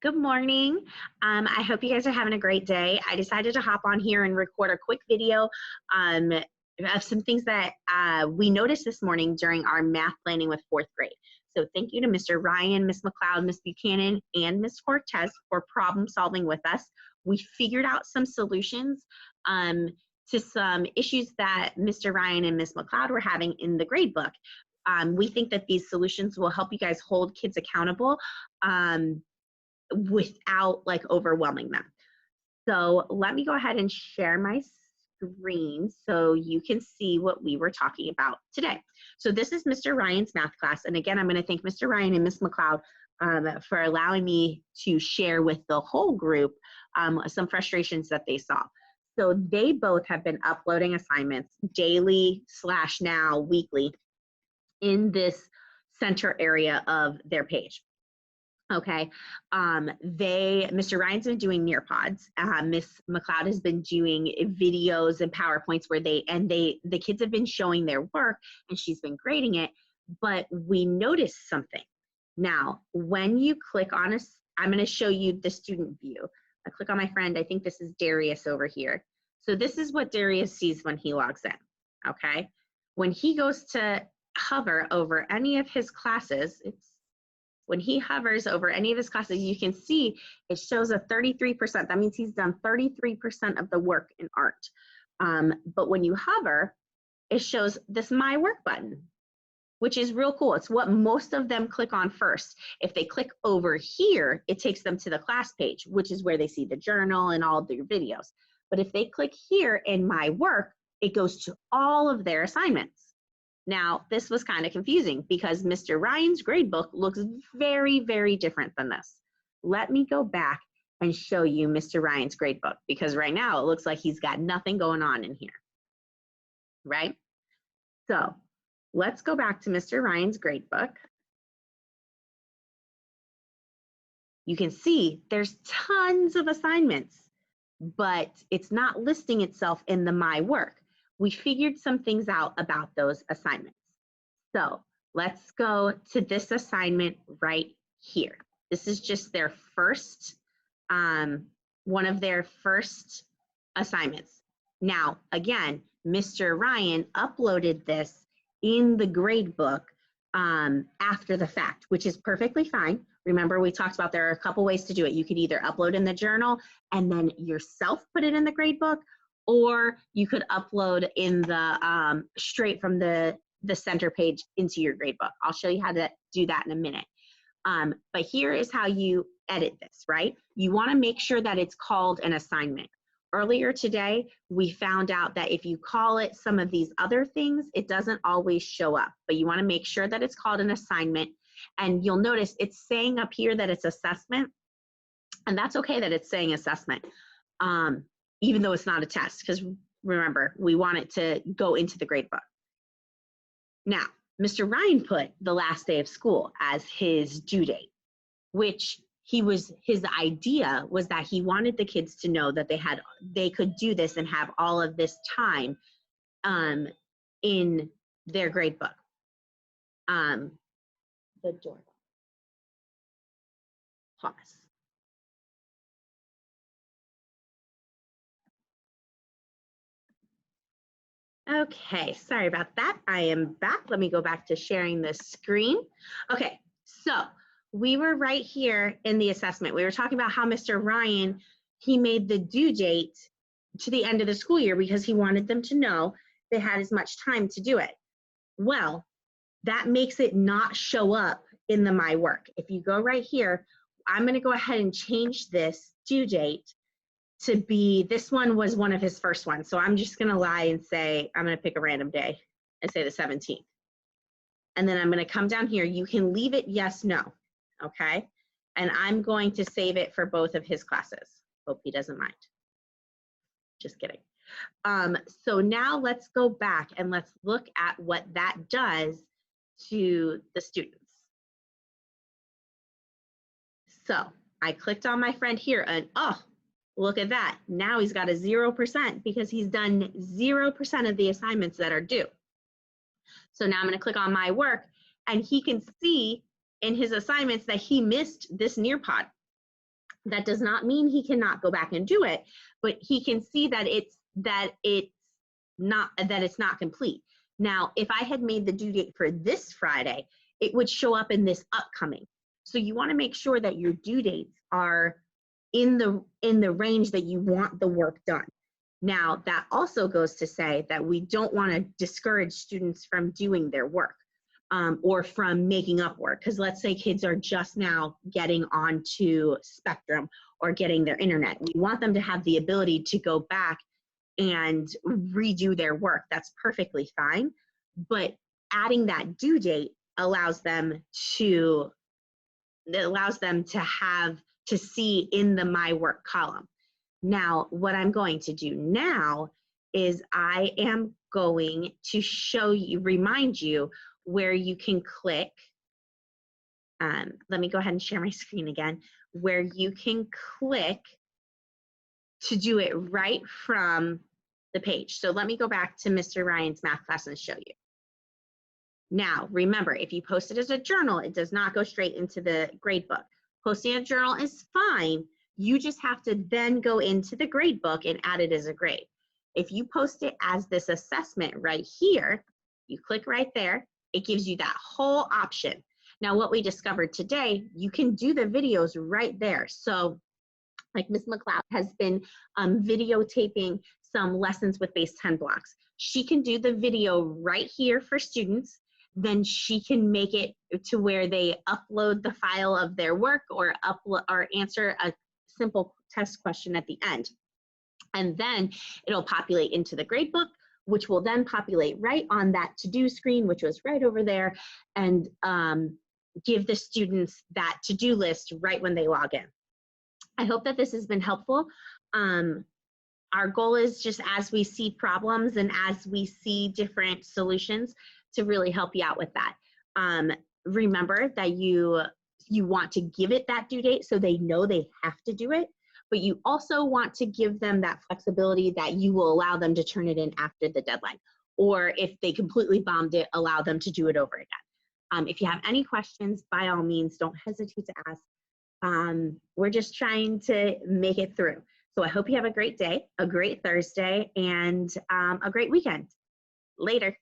Good morning. I hope you guys are having a great day. I decided to hop on here and record a quick video of some things that we noticed this morning during our math planning with fourth grade. So thank you to Mr. Ryan, Ms. McLeod, Ms. Buchanan, and Ms. Cortez for problem solving with us. We figured out some solutions to some issues that Mr. Ryan and Ms. McLeod were having in the grade book. We think that these solutions will help you guys hold kids accountable without like overwhelming them. So let me go ahead and share my screen so you can see what we were talking about today. So this is Mr. Ryan's math class. And again, I'm going to thank Mr. Ryan and Ms. McLeod for allowing me to share with the whole group some frustrations that they saw. So they both have been uploading assignments daily / now weekly in this center area of their page. Okay, Mr. Ryan's been doing Nearpods. Miss McLeod has been doing videos and PowerPoints where the kids have been showing their work and she's been grading it, but we noticed something. Now, when you click on I'm gonna show you the student view. I click on my friend, I think this is Darius over here. So this is what Darius sees when he logs in, okay? When he goes to hover over any of his classes, when he hovers over any of his classes, you can see it shows a 33%. That means he's done 33% of the work in art. But when you hover, it shows this My Work button, which is real cool. It's what most of them click on first. If they click over here, it takes them to the class page, which is where they see the journal and all of their videos. But if they click here in My Work, it goes to all of their assignments. Now, this was kind of confusing because Mr. Ryan's gradebook looks very, very different than this. Let me go back and show you Mr. Ryan's gradebook because right now it looks like he's got nothing going on in here, right? So let's go back to Mr. Ryan's gradebook. You can see there's tons of assignments, but it's not listing itself in the My Work. We figured some things out about those assignments. So let's go to this assignment right here. This is just their first, one of their first assignments. Now, again, Mr. Ryan uploaded this in the grade book after the fact, which is perfectly fine. Remember, we talked about there are a couple ways to do it. You could either upload in the journal and then yourself put it in the grade book, or you could upload in the straight from the center page into your gradebook. I'll show you how to do that in a minute. But here is how you edit this, right? You want to make sure that it's called an assignment. Earlier today, we found out that if you call it some of these other things, it doesn't always show up, but you want to make sure that it's called an assignment. And you'll notice it's saying up here that it's assessment, and that's okay that it's saying assessment. Even though it's not a test, because remember, we want it to go into the gradebook. Now, Mr. Ryan put the last day of school as his due date, which his idea was that he wanted the kids to know that they could do this and have all of this time in their gradebook. The door. Pause. Okay, sorry about that. I am back. Let me go back to sharing the screen. Okay, so we were right here in the assessment. We were talking about how Mr. Ryan, he made the due date to the end of the school year because he wanted them to know they had as much time to do it. Well, that makes it not show up in the My Work. If you go right here, I'm going to go ahead and change this due date to be, this one was one of his first ones. So I'm just gonna lie and say, I'm gonna pick a random day and say the 17th. And then I'm gonna come down here. You can leave it yes, no, okay? And I'm going to save it for both of his classes. Hope he doesn't mind. Just kidding. So now let's go back and let's look at what that does to the students. So I clicked on my friend here and oh, look at that. Now he's got a 0% because he's done 0% of the assignments that are due. So now I'm going to click on My Work and he can see in his assignments that he missed this Nearpod. That does not mean he cannot go back and do it, but he can see that it's not complete. Now, if I had made the due date for this Friday, it would show up in this upcoming. So you want to make sure that your due dates are in the range that you want the work done. Now, that also goes to say that we don't want to discourage students from doing their work or from making up work. Because let's say kids are just now getting onto Spectrum or getting their internet. We want them to have the ability to go back and redo their work. That's perfectly fine. But adding that due date allows them to have to see in the My Work column. Now, what I'm going to do now is I am going to remind you where you can click. Let me go ahead and share my screen again, where you can click to do it right from the page. So let me go back to Mr. Ryan's math class and show you. Now, remember, if you post it as a journal, it does not go straight into the gradebook. Posting a journal is fine. You just have to then go into the gradebook and add it as a grade. If you post it as this assessment right here, you click right there, it gives you that whole option. Now, what we discovered today, you can do the videos right there. So like Ms. McLeod has been videotaping some lessons with base 10 blocks. She can do the video right here for students. Then she can make it to where they upload the file of their work or answer a simple test question at the end. And then it'll populate into the gradebook, which will then populate right on that to-do screen, which was right over there, and give the students that to-do list right when they log in. I hope that this has been helpful. Our goal is just as we see problems and as we see different solutions to really help you out with that. Remember that you want to give it that due date so they know they have to do it, but you also want to give them that flexibility that you will allow them to turn it in after the deadline. Or if they completely bombed it, allow them to do it over again. If you have any questions, by all means, don't hesitate to ask. We're just trying to make it through. So I hope you have a great day, a great Thursday, and a great weekend. Later.